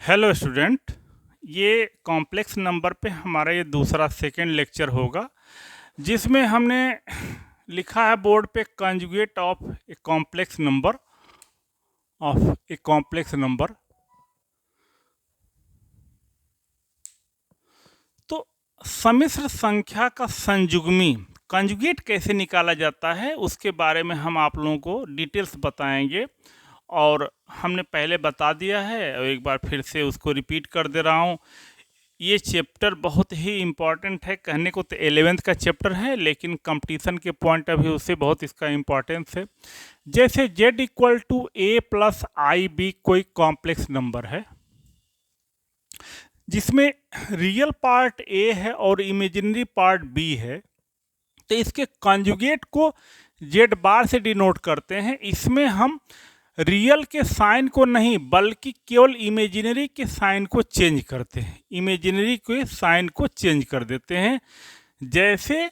Hello student, ये complex number पे हमारा ये दूसरा सेकेंड लेक्चर होगा, जिसमें हमने लिखा है बोर्ड पे conjugate of a complex number. तो सम्मिश्र संख्या का संयुग्मी कंजुगेट कैसे निकाला जाता है उसके बारे में हम आप लोगों को डिटेल्स बताएंगे। और हमने पहले बता दिया है और एक बार फिर से उसको रिपीट कर दे रहा हूँ। ये चैप्टर बहुत ही इम्पॉर्टेंट है, कहने को तो 11th का चैप्टर है, लेकिन कंपटीशन के पॉइंट ऑफ व्यू से बहुत इसका इम्पोर्टेंस है। जैसे z equal to a plus I B कोई कॉम्प्लेक्स नंबर है जिसमें रियल पार्ट a है और इमेजिनरी पार्ट b है, तो इसके कंजुगेट को z बार से डिनोट करते हैं। इसमें हम रियल के साइन को नहीं बल्कि केवल इमेजिनरी के साइन को चेंज करते हैं, इमेजिनरी के साइन को चेंज कर देते हैं। जैसे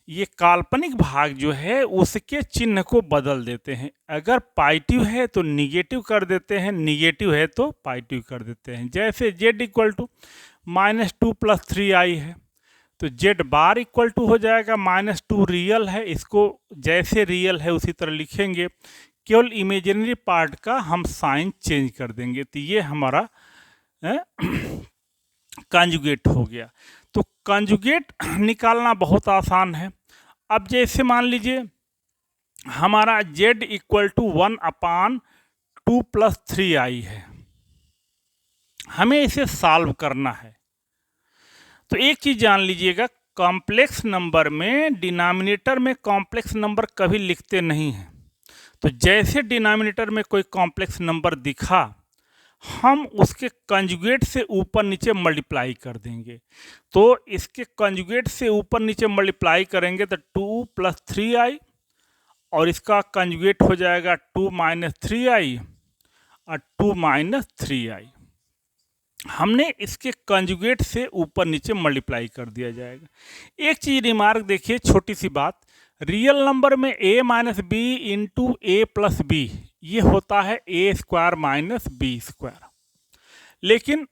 ये काल्पनिक भाग जो है उसके चिन्ह को बदल देते हैं, अगर पॉजिटिव है तो निगेटिव कर देते हैं, निगेटिव है तो पॉजिटिव कर देते हैं। जैसे z इक्वल टू -2 + 3i है तो z बार इक्वल टू हो जाएगा -2, रियल है, इसको जैसे रियल है उसी तरह लिखेंगे, केवल इमेजिनरी पार्ट का हम साइन चेंज कर देंगे। तो ये हमारा कंजुगेट हो गया। तो कंजुगेट निकालना बहुत आसान है। अब जैसे मान लीजिए हमारा z इक्वल टू 1/2 + 3i है, हमें इसे सॉल्व करना है। तो एक चीज़ जान लीजिएगा, कॉम्प्लेक्स नंबर में डिनोमिनेटर में कॉम्प्लेक्स नंबर कभी लिखते नहीं हैं। तो जैसे डिनोमिनेटर में कोई कॉम्प्लेक्स नंबर दिखा, हम उसके कंजुगेट से ऊपर नीचे मल्टीप्लाई कर देंगे। तो इसके कंजुगेट से ऊपर नीचे मल्टीप्लाई करेंगे तो 2 + 3i और इसका कंजुगेट हो जाएगा 2 - 3i और 2 - 3i। हमने इसके कंजुगेट से ऊपर नीचे मल्टीप्लाई कर दिया जाएगा। एक चीज़ रिमार्क देखिए, छोटी सी बात, रियल नंबर में a - b into a + b ये होता है a² - b², लेकिन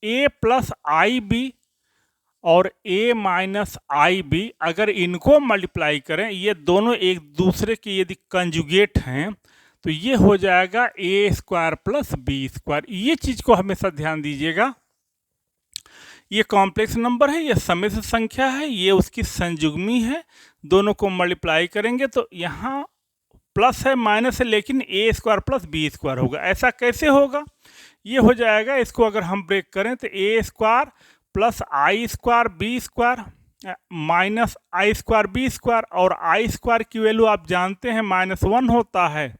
a + ib और a - ib अगर इनको मल्टीप्लाई करें, ये दोनों एक दूसरे के यदि कंजुगेट हैं तो ये हो जाएगा a² + b²। ये चीज़ को हमेशा ध्यान दीजिएगा, ये कॉम्प्लेक्स नंबर है, ये सम्मिश्र संख्या है, ये उसकी संयुग्मी है, दोनों को मल्टीप्लाई करेंगे तो यहाँ प्लस है माइनस है लेकिन a² + b² होगा। ऐसा कैसे होगा? ये हो जाएगा, इसको अगर हम ब्रेक करें तो a² + i² b² minus i² b² और i² की वैल्यू आप जानते हैं -1 होता है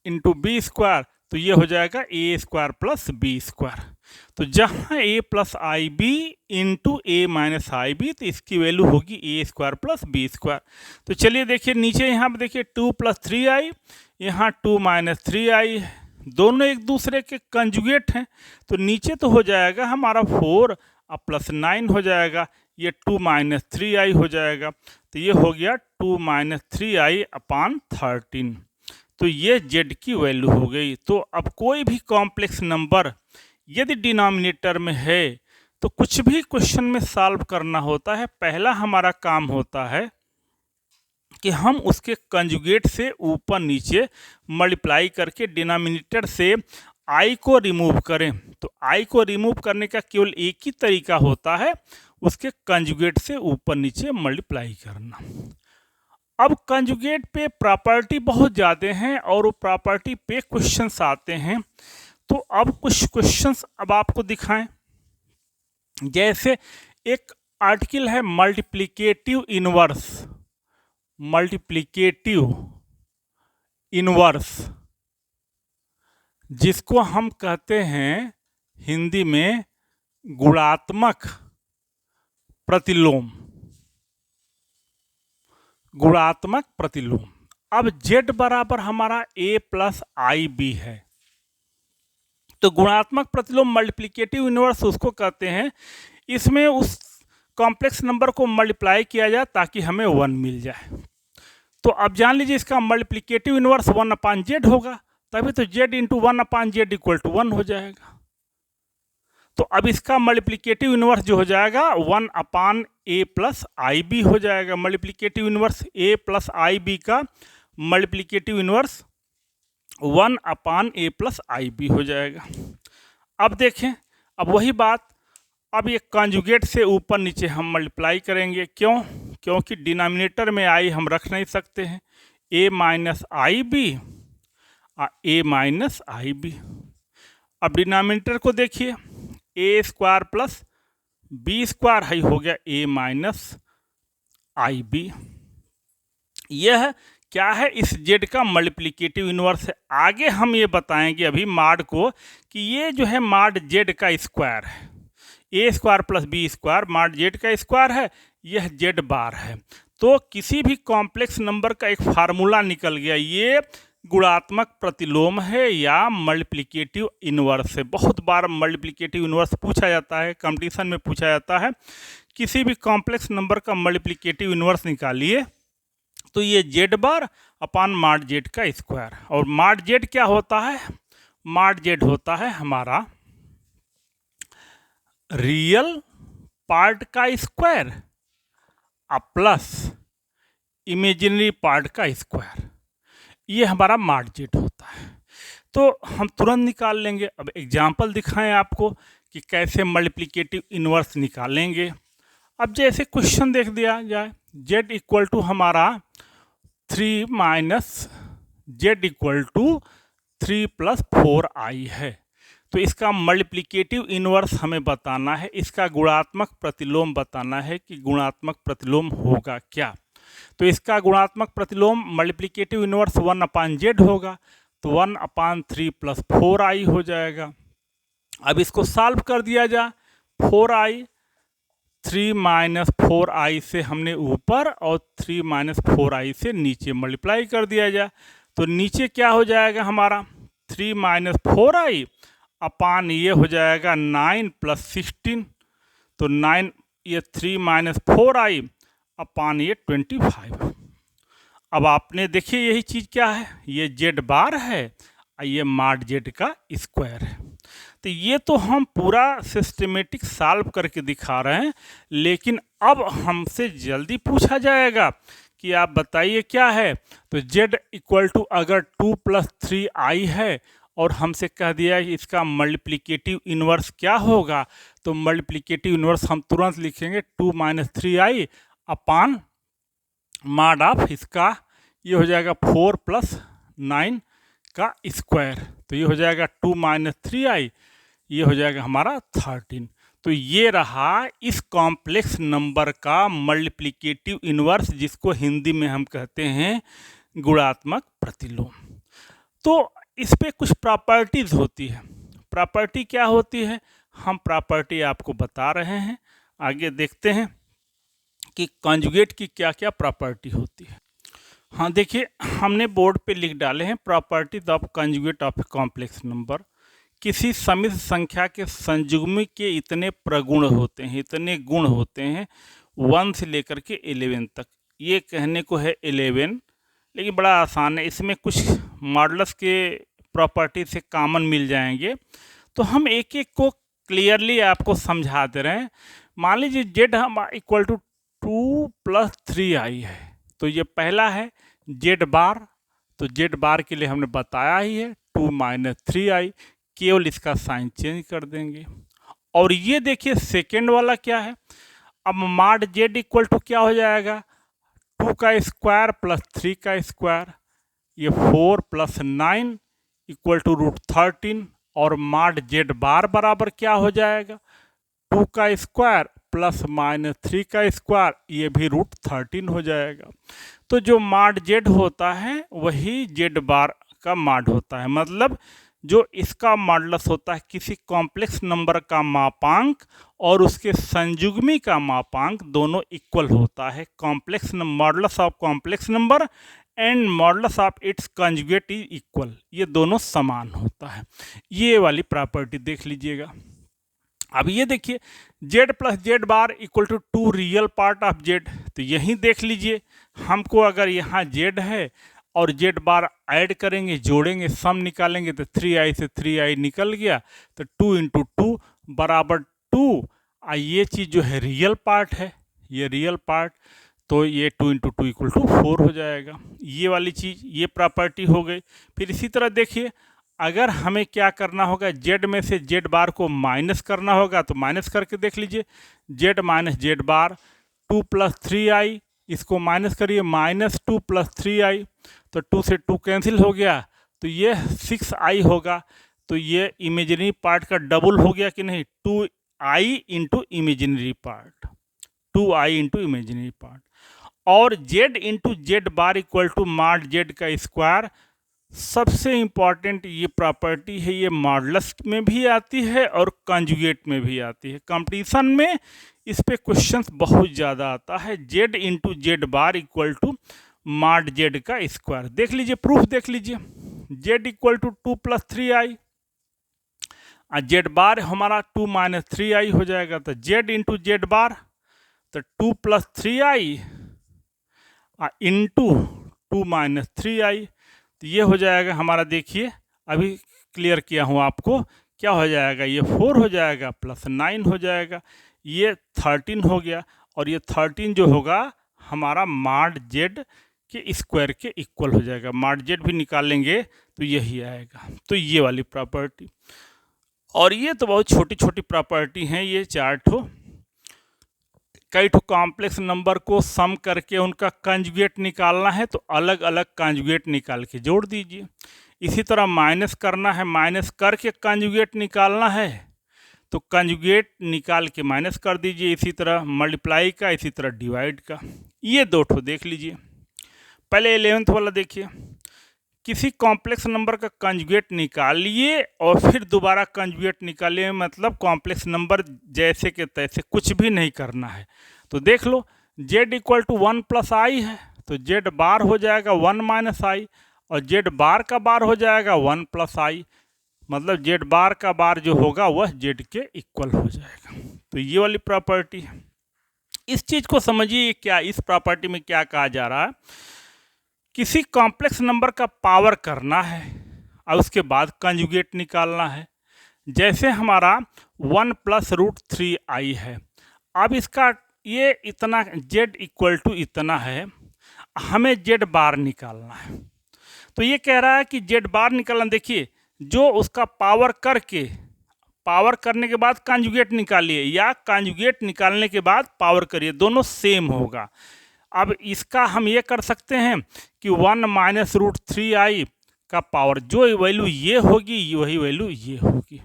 इंटू b², तो ये हो जाएगा a² + b²। तो जहाँ a + ib into a - ib, तो इसकी वैल्यू होगी a² + b²। तो चलिए देखिए नीचे, यहाँ पर देखिए 2 + 3i, यहाँ 2 - 3i, दोनों एक दूसरे के कंजुगेट हैं, तो नीचे तो हो जाएगा हमारा 4 और +9 हो जाएगा, ये 2 - 3i हो जाएगा, तो ये हो गया 2 - 3i/13। तो ये z की वैल्यू हो गई। तो अब कोई भी कॉम्प्लेक्स नंबर यदि डिनोमिनेटर में है तो कुछ भी क्वेश्चन में सॉल्व करना होता है, पहला हमारा काम होता है कि हम उसके कंजुगेट से ऊपर नीचे मल्टीप्लाई करके डिनोमिनेटर से i को रिमूव करें। तो i को रिमूव करने का केवल एक ही तरीका होता है, उसके कंजुगेट से ऊपर नीचे मल्टीप्लाई करना। अब कंजुगेट पे प्रॉपर्टी बहुत ज़्यादा हैं और वो प्रॉपर्टी पे क्वेश्चंस आते हैं। तो अब कुछ क्वेश्चंस अब आपको दिखाएं। जैसे एक आर्टिकल है मल्टीप्लिकेटिव इनवर्स, जिसको हम कहते हैं हिंदी में गुणात्मक प्रतिलोम। अब z बराबर हमारा a + ib है, तो गुणात्मक प्रतिलोम मल्टीप्लिकेटिव इनवर्स उसको कहते हैं, इसमें उस कॉम्प्लेक्स नंबर को मल्टीप्लाई किया जाए ताकि हमें 1 मिल जाए। तो अब जान लीजिए इसका मल्टीप्लिकेटिव इनवर्स 1/z होगा, तभी तो z into 1/z equal to 1 हो जाएगा। तो अब इसका मल्टीप्लिकेटिव इनवर्स जो हो जाएगा 1/a प्लस आई बी हो जाएगा। Multiplicative inverse a plus I B का मल्टीप्लिकेटिव इनवर्स 1/a प्लस आई बी हो जाएगा। अब देखें, अब वही बात, अब ये कॉन्जुगेट से ऊपर नीचे हम मल्टीप्लाई करेंगे। क्यों? क्योंकि डिनोमिनेटर में आई हम रख नहीं सकते हैं, a minus I B a minus I B. अब डिनोमिनेटर को देखिए, a square plus B square है हो गया a माइनस आई बी। यह क्या है? इस z का मल्टीप्लिकेटिव इनवर्स है। आगे हम ये बताएंगे अभी माड को कि ये जो है माड z का स्क्वायर है, a square plus B square mod z का स्क्वायर है, यह z बार है। तो किसी भी कॉम्प्लेक्स नंबर का एक फार्मूला निकल गया, ये गुणात्मक प्रतिलोम है या मल्टीप्लिकेटिव इनवर्स है। बहुत बार मल्टीप्लिकेटिव इनवर्स पूछा जाता है, कंपटीशन में पूछा जाता है। किसी भी कॉम्प्लेक्स नंबर का मल्टीप्लिकेटिव इनवर्स निकालिए तो ये z बार अपान माड z का स्क्वायर। और माड z क्या होता है? माड z होता है हमारा रियल पार्ट का स्क्वायर प्लस इमेजिनरी पार्ट का स्क्वायर, ये हमारा माड z होता है। तो हम तुरंत निकाल लेंगे। अब एग्जाम्पल दिखाएं आपको कि कैसे मल्टीप्लिकेटिव इनवर्स निकालेंगे। अब जैसे क्वेश्चन देख दिया जाए, z इक्वल टू हमारा 3 minus z equal to 3 plus 4i है। तो इसका मल्टीप्लिकेटिव इनवर्स हमें बताना है, इसका गुणात्मक प्रतिलोम बताना है कि गुणात्मक प्रतिलोम होगा क्या। तो इसका गुणात्मक प्रतिलोम मल्टीप्लिकेटिव इनवर्स 1/z होगा, तो 1/3 प्लस 4i हो जाएगा। अब इसको सॉल्व कर दिया जाए, 4i 3 माइनस 4i से हमने ऊपर और 3 माइनस 4i से नीचे मल्टीप्लाई कर दिया जाए, तो नीचे क्या हो जाएगा हमारा 3 माइनस 4i अपान ये हो जाएगा 9 प्लस 16, तो 9 ये 3 माइनस 4i अपान ये 25। अब आपने देखिए यही चीज़ क्या है, ये z बार है और ये माड z का स्क्वायर है। तो ये तो हम पूरा सिस्टमेटिक सॉल्व करके दिखा रहे हैं, लेकिन अब हमसे जल्दी पूछा जाएगा कि आप बताइए क्या है। तो z इक्वल टू अगर 2 प्लस 3i है और हमसे कह दिया है कि इसका मल्टीप्लिकेटिव इनवर्स क्या होगा, तो मल्टीप्लिकेटिव इनवर्स हम तुरंत लिखेंगे 2 माइनस 3i अपान माड ऑफ इसका ये हो जाएगा 4 प्लस 9 का स्क्वायर, तो ये हो जाएगा 2 माइनस 3i, ये हो जाएगा हमारा 13। तो ये रहा इस कॉम्प्लेक्स नंबर का मल्टीप्लिकेटिव इनवर्स, जिसको हिंदी में हम कहते हैं गुणात्मक प्रतिलोम। तो इस पे कुछ प्रॉपर्टीज़ होती है। प्रॉपर्टी क्या होती है, हम प्रॉपर्टी आपको बता रहे हैं। आगे देखते हैं कि कॉन्जुगेट की क्या क्या प्रॉपर्टी होती है। हाँ देखिए, हमने बोर्ड पे लिख डाले हैं properties of conjugate of a complex number. किसी समित संख्या के संयुग्मी के इतने प्रगुण होते हैं, इतने गुण होते हैं 1 से लेकर के 11 तक। ये कहने को है 11, लेकिन बड़ा आसान है, इसमें कुछ मॉडल्स के प्रॉपर्टी से कॉमन मिल जाएंगे। तो हम एक एक को क्लियरली आपको समझा दे रहे हैं। मान लीजिए z हम इक्वल टू 2 प्लस 3i है, तो ये पहला है z बार। तो z बार के लिए हमने बताया ही है 2 माइनस 3i, केवल इसका साइन चेंज कर देंगे। और ये देखिए सेकेंड वाला क्या है, अब माड z इक्वल टू क्या हो जाएगा 2 का स्क्वायर प्लस 3 का स्क्वायर, ये 4 प्लस 9 इक्वल टू √13, और माड z बार बराबर क्या हो जाएगा 2 का स्क्वायर प्लस माइनस 3 का स्क्वायर, ये भी √13 हो जाएगा। तो जो माड z होता है वही z बार का माड होता है, मतलब जो इसका मॉडुलस होता है किसी कॉम्प्लेक्स नंबर का मापांक और उसके संयुग्मी का मापांक दोनों इक्वल होता है। Complex modulus of complex number and modulus of its conjugate is equal, ये दोनों समान होता है। ये वाली प्रॉपर्टी देख लीजिएगा। अब ये देखिए z plus z bar equal to 2 real part of z, तो यहीं देख लीजिए हमको अगर यहाँ z है और जेड बार ऐड करेंगे, जोड़ेंगे, सम निकालेंगे तो 3i से 3i निकल गया, तो 2 इंटू 2 बराबर 2। ये चीज़ जो है रियल पार्ट है, ये रियल पार्ट, तो ये 2 इंटू 2 इक्वल टू 4 हो जाएगा। ये वाली चीज़, ये प्रॉपर्टी हो गई। फिर इसी तरह देखिए, अगर हमें क्या करना होगा, जेड में से जेड बार को माइनस करना होगा, तो माइनस करके देख लीजिए, जेड माइनस जेड बार 2 प्लस 3i, इसको माइनस करिए, माइनस 2 प्लस 3i, तो 2 से 2 कैंसिल हो गया, तो ये 6i होगा। तो ये इमेजिनरी पार्ट का डबल हो गया कि नहीं, 2i into imaginary part, 2i into imaginary part. और Z into Z bar equal to mod Z का स्क्वायर। सबसे इम्पॉर्टेंट ये प्रॉपर्टी है, ये मॉडुलस में भी आती है और कंजुगेट में भी आती है। कंपटीशन में इस पे क्वेश्चंस बहुत ज़्यादा आता है। Z into Z bar equal to mod Z का स्क्वायर। देख लीजिए, प्रूफ देख लीजिए, z equal to 2 plus 3i, z bar हमारा 2 माइनस 3i हो जाएगा, तो जेड इंटू जेड बार तो 2 plus 3i into 2 minus 3i, तो ये हो जाएगा हमारा, देखिए अभी क्लियर किया हूँ आपको, क्या हो जाएगा, ये 4 हो जाएगा प्लस 9 हो जाएगा, ये 13 हो गया, और ये 13 जो होगा हमारा मॉड जेड के स्क्वायर के इक्वल हो जाएगा। मॉड जेड भी निकालेंगे तो यही आएगा। तो ये वाली प्रॉपर्टी, और ये तो बहुत छोटी छोटी प्रॉपर्टी हैं, ये 4 ठो। कई ठो कॉम्प्लेक्स नंबर को सम करके उनका कंजुगेट निकालना है, तो अलग अलग कंजुगेट निकाल के जोड़ दीजिए। इसी तरह माइनस करना है, माइनस करके कंजुगेट निकालना है, तो कंजुगेट निकाल के माइनस कर दीजिए। इसी तरह मल्टीप्लाई का, इसी तरह डिवाइड का। ये 2 ठो देख लीजिए। पहले 11th वाला देखिए, किसी कॉम्प्लेक्स नंबर का कंजुगेट निकालिए और फिर दोबारा कंजुगेट निकालिए, मतलब कॉम्प्लेक्स नंबर जैसे के तैसे, कुछ भी नहीं करना है। तो देख लो, z इक्वल टू 1 प्लस आई है, तो z बार हो जाएगा 1 माइनस आई, और z बार का बार हो जाएगा 1 प्लस आई, मतलब z बार का बार जो होगा वह z के इक्वल हो जाएगा। तो ये वाली प्रॉपर्टी है। इस चीज़ को समझिए, क्या इस प्रॉपर्टी में क्या कहा जा रहा है, किसी कॉम्प्लेक्स नंबर का पावर करना है और उसके बाद कंजुगेट निकालना है। जैसे हमारा 1 प्लस रूट 3i है, अब इसका ये इतना z इक्वल टू इतना है, हमें z बार निकालना है। तो ये कह रहा है कि z बार निकालना, देखिए जो उसका पावर करके, पावर करने के बाद कंजुगेट निकालिए या कंजुगेट निकालने के बाद पावर करिए, दोनों सेम होगा। अब इसका हम ये कर सकते हैं कि 1 माइनस रूट 3i का पावर जो वैल्यू ये होगी वही वैल्यू ये होगी।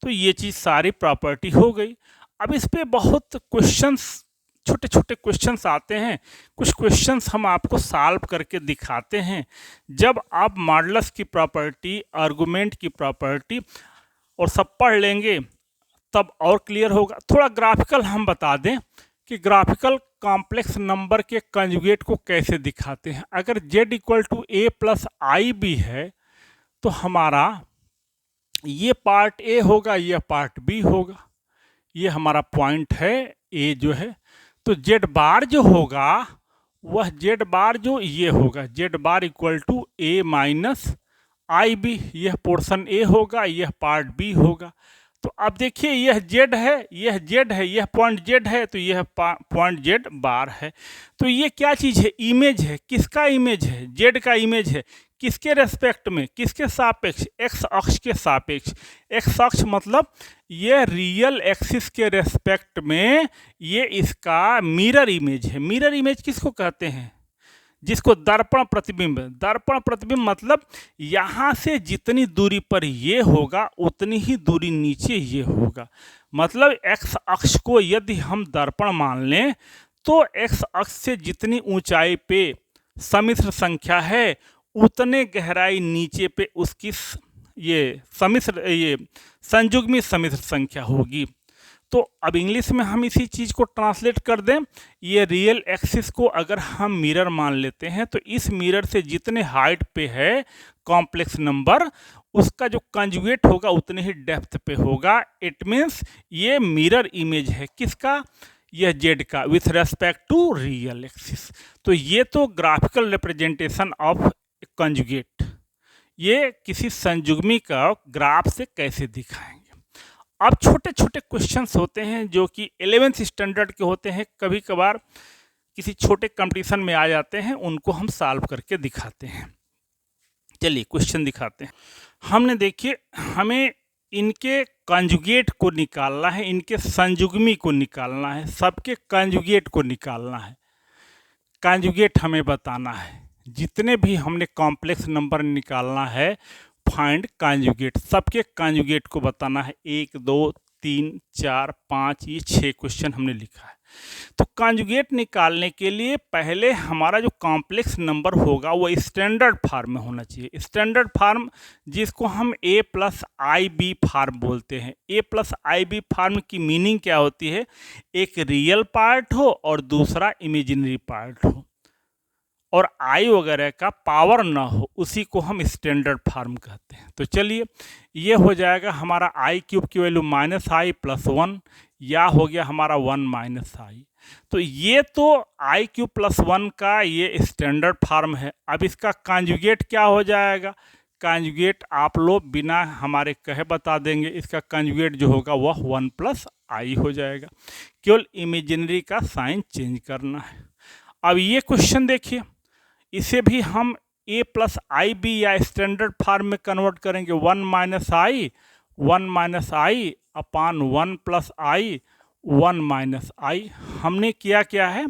तो ये चीज़ सारी प्रॉपर्टी हो गई। अब इस पे बहुत क्वेश्चंस, छोटे छोटे क्वेश्चंस आते हैं। कुछ क्वेश्चंस हम आपको सॉल्व करके दिखाते हैं। जब आप मॉडुलस की प्रॉपर्टी, आर्गुमेंट की प्रॉपर्टी और सब पढ़ लेंगे तब और क्लियर होगा। थोड़ा ग्राफिकल हम बता दें कि ग्राफिकल कॉम्प्लेक्स नंबर के कंजुगेट को कैसे दिखाते हैं। अगर z equal to a plus i भी है, तो हमारा ये पार्ट a होगा, ये पार्ट b होगा। ये हमारा पॉइंट है a जो है, तो z बार जो होगा वह z बार जो ये होगा, z bar equal to a minus I b. यह पोर्शन a होगा, यह पार्ट b होगा। तो अब देखिए, यह z है, यह z है, यह पॉइंट z है, तो यह पॉइंट z बार है। तो ये क्या चीज़ है, इमेज है। किसका इमेज है, z का इमेज है। किसके रेस्पेक्ट में, किसके सापेक्ष, x अक्ष के सापेक्ष। x अक्ष मतलब ये रियल एक्सिस के रेस्पेक्ट में ये इसका मिरर इमेज है। मिरर इमेज किसको कहते हैं, जिसको दर्पण प्रतिबिंब। दर्पण प्रतिबिंब मतलब यहाँ से जितनी दूरी पर ये होगा उतनी ही दूरी नीचे ये होगा। मतलब x अक्ष को यदि हम दर्पण मान लें, तो x अक्ष से जितनी ऊंचाई पे सम्मिश्र संख्या है उतने गहराई नीचे पे उसकी ये संयुग्मी सम्मिश्र संख्या होगी। तो अब इंग्लिश में हम इसी चीज़ को ट्रांसलेट कर दें, ये रियल एक्सिस को अगर हम मिरर मान लेते हैं, तो इस मिरर से जितने हाइट पे है कॉम्प्लेक्स नंबर, उसका जो कंजुगेट होगा उतने ही डेप्थ पे होगा। इट मीन्स ये मिरर इमेज है किसका, यह जेड का with respect to real axis. तो ये तो ग्राफिकल रिप्रेजेंटेशन ऑफ कंजुगेट, ये किसी संयुग्मी का ग्राफ से कैसे दिखाएंगे। अब छोटे छोटे क्वेश्चंस होते हैं जो कि 11th स्टैंडर्ड के होते हैं, कभी कभार किसी छोटे कंपटीशन में आ जाते हैं, उनको हम सॉल्व करके दिखाते हैं। चलिए क्वेश्चन दिखाते हैं। हमने देखिए, हमें इनके कंजुगेट को निकालना है, इनके संयुग्मी को निकालना है, सबके कंजुगेट को निकालना है। कंजुगेट हमें बताना है, जितने भी हमने कॉम्प्लेक्स नंबर निकालना है, फाइंड कंजुगेट, सबके कंजुगेट को बताना है। 1 2 3 4 5, ये 6 क्वेश्चन हमने लिखा है। तो कंजुगेट निकालने के लिए पहले हमारा जो कॉम्प्लेक्स नंबर होगा वो स्टैंडर्ड फार्म में होना चाहिए। स्टैंडर्ड फार्म जिसको हम a plus I b form बोलते हैं। a plus I b form की मीनिंग क्या होती है, एक रियल पार्ट हो और दूसरा इमेजिनरी पार्ट हो और आई वगैरह का पावर ना हो, उसी को हम स्टैंडर्ड फार्म कहते हैं। तो चलिए, ये हो जाएगा हमारा आई क्यूब की वैल्यू माइनस आई प्लस 1, या हो गया हमारा 1 माइनस आई। तो ये तो आई क्यूब प्लस 1 का ये स्टैंडर्ड फार्म है। अब इसका कंजुगेट क्या हो जाएगा, कंजुगेट आप लोग बिना हमारे कहे बता देंगे। इसका कंजुगेट जो होगा वह 1 प्लस आई हो जाएगा, केवल इमेजिनरी का साइन चेंज करना है। अब ये क्वेश्चन देखिए, इसे भी हम a प्लस आई बी या स्टैंडर्ड फार्म में कन्वर्ट करेंगे। 1 माइनस आई अपान 1 प्लस आई, 1 माइनस आई। हमने किया क्या है,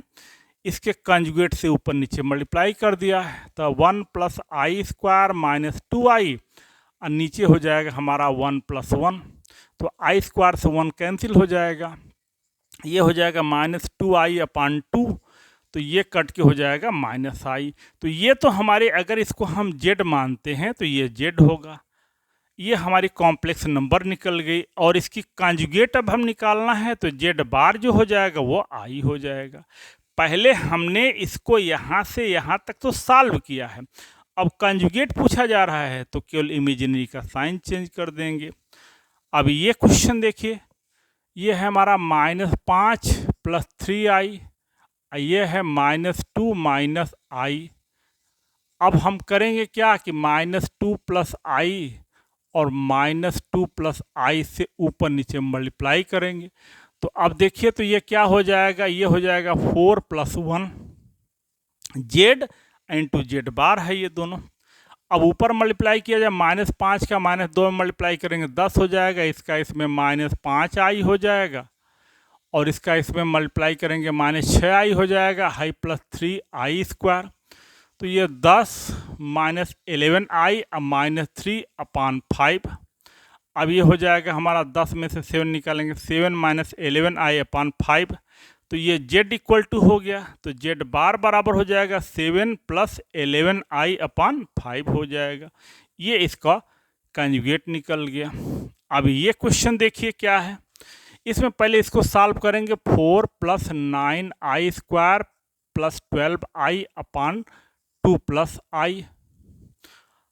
इसके कंजुगेट से ऊपर नीचे मल्टीप्लाई कर दिया है। तो 1 प्लस आई स्क्वायर माइनस 2 आई, और नीचे हो जाएगा हमारा 1 प्लस 1। तो आई स्क्वायर से 1 कैंसिल हो जाएगा, ये हो जाएगा माइनस 2 आई अपान 2, तो ये कट के हो जाएगा माइनस आई। तो ये तो हमारे, अगर इसको हम जेड मानते हैं तो ये जेड होगा। ये हमारी कॉम्प्लेक्स नंबर निकल गई, और इसकी कंजुगेट अब हम निकालना है, तो जेड बार जो हो जाएगा वो आई हो जाएगा। पहले हमने इसको यहाँ से यहाँ तक तो सॉल्व किया है, अब कंजुगेट पूछा जा रहा है तो केवल इमेजिनरी का साइन चेंज कर देंगे। अब ये क्वेश्चन देखिए, ये है हमारा -5 प्लस 3 आई, ये है -2 माइनस आई। अब हम करेंगे क्या कि -2 प्लस आई और -2 प्लस आई से ऊपर नीचे मल्टीप्लाई करेंगे। तो अब देखिए, तो ये क्या हो जाएगा, ये हो जाएगा 4 प्लस 1, जेड इंटू जेड बार है ये दोनों। अब ऊपर मल्टीप्लाई किया जाए, -5 का -2 में मल्टीप्लाई करेंगे 10 हो जाएगा, इसका इसमें -5 आई हो जाएगा, और इसका इसमें मल्टीप्लाई करेंगे -6 आई हो जाएगा, हाई प्लस 3 आई स्क्वायर। तो ये 10 माइनस 11 आई -3 अपान 5। अब ये हो जाएगा हमारा 10 में से 7 निकालेंगे, 7 माइनस 11 आई अपान 5। तो ये z इक्वल टू हो गया, तो z बार बराबर हो जाएगा 7 प्लस 11 आई अपान 5 हो जाएगा। ये इसका कंजुगेट निकल गया। अब ये क्वेश्चन देखिए क्या है, इसमें पहले इसको सॉल्व करेंगे। 4 प्लस 9 आई स्क्वायर प्लस 12 आई अपान 2 प्लस आई।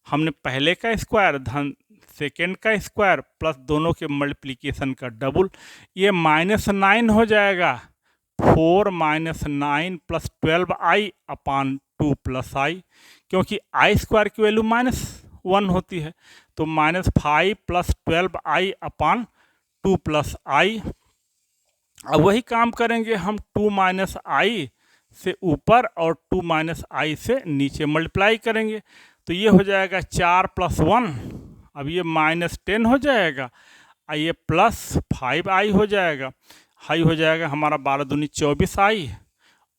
हमने पहले का स्क्वायर धन सेकेंड का स्क्वायर प्लस दोनों के मल्टीप्लिकेशन का डबल, ये -9 हो जाएगा। 4 माइनस 9 प्लस 12 आई अपान 2 प्लस आई, क्योंकि आई स्क्वायर की वैल्यू -1 होती है, तो -5 प्लस 12 आई अपान 2 प्लस आई। अब वही काम करेंगे हम, 2 माइनस आई से ऊपर और 2 माइनस आई से नीचे मल्टीप्लाई करेंगे। तो ये हो जाएगा 4 प्लस 1, अब ये -10 हो जाएगा, और ये प्लस 5 आई हो जाएगा, हाई हो जाएगा हमारा 12 दूनी 24 आई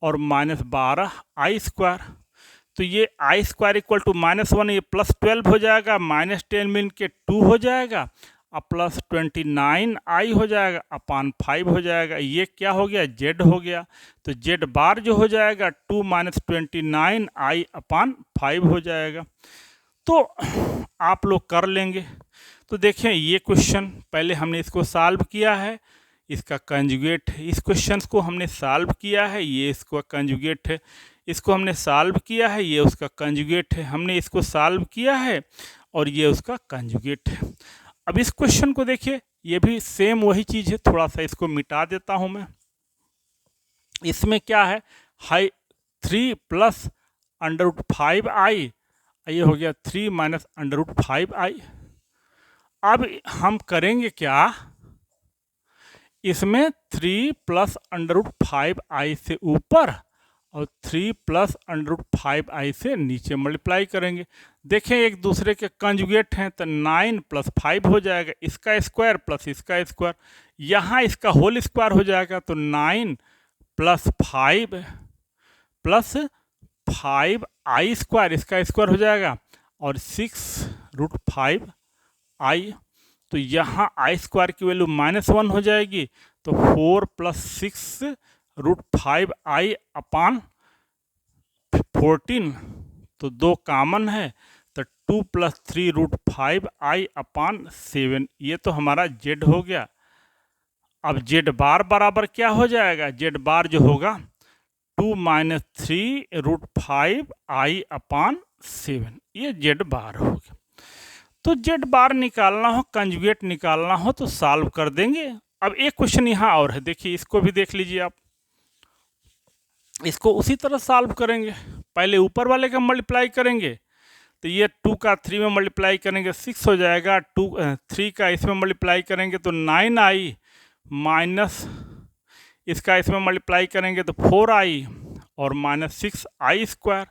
और -12 आई स्क्वायर। तो ये आई स्क्वायर इक्वल टू -1, ये प्लस 12 हो जाएगा, -10 मिल के 2 हो जाएगा, और प्लस 29 आई हो जाएगा अपान 5 हो जाएगा। ये क्या हो गया, जेड हो गया। तो जेड बार जो हो जाएगा 2 माइनस 29 आई अपान 5 हो जाएगा। तो आप लोग कर लेंगे। तो देखें, ये क्वेश्चन पहले हमने इसको सॉल्व किया है, इसका कंजुगेट है। इस क्वेश्चन को हमने सॉल्व किया है, ये इसका कंजुगेट है। इसको हमने सॉल्व किया है, ये उसका कंजुगेट है। हमने इसको सॉल्व किया है और ये उसका कंजुगेट है। अब इस क्वेश्चन को देखिए, ये भी सेम वही चीज़ है, थोड़ा सा इसको मिटा देता हूँ मैं। इसमें क्या है, हाई 3 प्लस √5 आई ये हो गया 3 माइनस अंडर रूट 5i। अब हम करेंगे क्या, इसमें 3 प्लस अंडर रूट 5i से ऊपर और 3 प्लस अंडर रूट 5i से नीचे मल्टीप्लाई करेंगे। देखें एक दूसरे के कंजुगेट हैं, तो 9 प्लस 5 हो जाएगा, इसका स्क्वायर प्लस इसका स्क्वायर, यहाँ इसका होल स्क्वायर हो जाएगा, तो 9 प्लस 5 प्लस 5i स्क्वायर, इसका स्क्वायर हो जाएगा, और 6 रूट 5i। तो यहाँ आई स्क्वायर की वैल्यू -1 हो जाएगी, तो 4 प्लस 6 रूट 5i अपान 14, तो 2 कॉमन है, तो 2 प्लस 3 रूट 5i अपान 7, ये तो हमारा जेड हो गया। अब जेड बार बराबर क्या हो जाएगा, जेड बार जो होगा 2 माइनस 3 रूट 5i अपान 7, ये जेड बार हो गया। तो जेड बार निकालना हो, कंजुगेट निकालना हो तो सॉल्व कर देंगे। अब एक क्वेश्चन यहाँ और है, देखिए इसको भी देख लीजिए आप, इसको उसी तरह सॉल्व करेंगे। पहले ऊपर वाले का मल्टीप्लाई करेंगे, तो ये 2 का 3 में मल्टीप्लाई करेंगे 6 हो जाएगा, 3 का इसमें मल्टीप्लाई करेंगे तो 9i माइनस इसका इसमें मल्टीप्लाई करेंगे तो 4i और माइनस 6i स्क्वायर,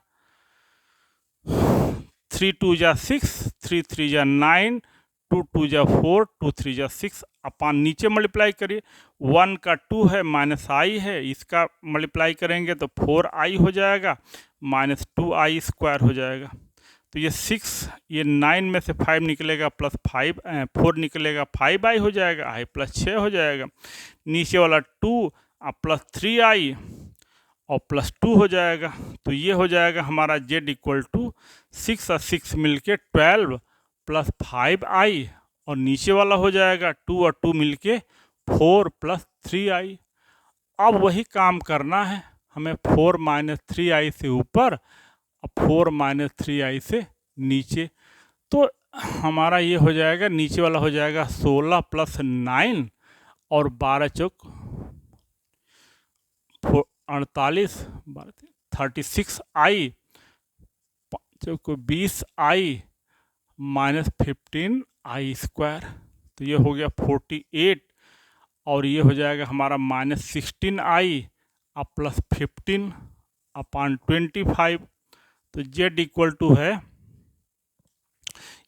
3 2 जा 6, 3 3 जा 9, 2 2 जा 4, 2 3 जा 6 अपान नीचे मल्टीप्लाई करिए, 1 का 2 है माइनस i है, इसका मल्टीप्लाई करेंगे तो 4i हो जाएगा, माइनस 2i स्क्वायर हो जाएगा। तो ये 6, ये 9 में से 5 निकलेगा प्लस 4 निकलेगा, 5i हो जाएगा, i प्लस 6 हो जाएगा, नीचे वाला 2 प्लस 3i और प्लस 2 हो जाएगा। तो ये हो जाएगा हमारा z इक्वल टू 6 और 6 मिलके 12 प्लस 5i, और नीचे वाला हो जाएगा 2 और 2 मिलके 4 प्लस 3i। अब वही काम करना है हमें, 4 माइनस 3i से ऊपर और 4 माइनस 3i से नीचे। तो हमारा ये हो जाएगा, नीचे वाला हो जाएगा 16 प्लस 9 और 12 चौक 48, 36i, 20i minus 15i square, तो ये हो गया 48, और ये हो जाएगा हमारा माइनस 16i और प्लस 15 अपान 25। तो z इक्वल टू है,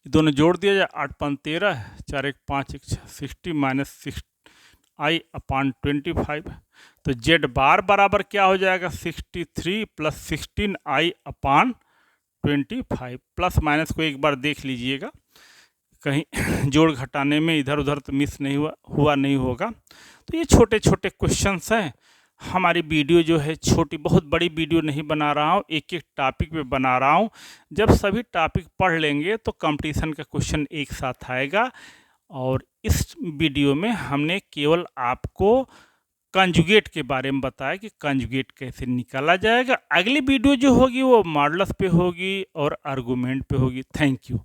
दोनों जोड़ दिया जाए, 8 5 13, 4 1 5 1 60 माइनस 6i अपान 25। तो z बार बराबर क्या हो जाएगा, 63 प्लस 16i अपान 25। प्लस माइनस को एक बार देख लीजिएगा, कहीं जोड़ घटाने में इधर उधर तो मिस नहीं हुआ नहीं होगा। तो ये छोटे छोटे क्वेश्चंस हैं। हमारी वीडियो जो है छोटी, बहुत बड़ी वीडियो नहीं बना रहा हूँ, एक एक टॉपिक पे बना रहा हूँ। जब सभी टॉपिक पढ़ लेंगे तो कंपटीशन का क्वेश्चन एक साथ आएगा। और इस वीडियो में हमने केवल आपको कंजुगेट के बारे में बताया कि कंजुगेट कैसे निकाला जाएगा। अगली वीडियो जो होगी वो मॉडल्स पे होगी और आर्गुमेंट पे होगी। Thank you.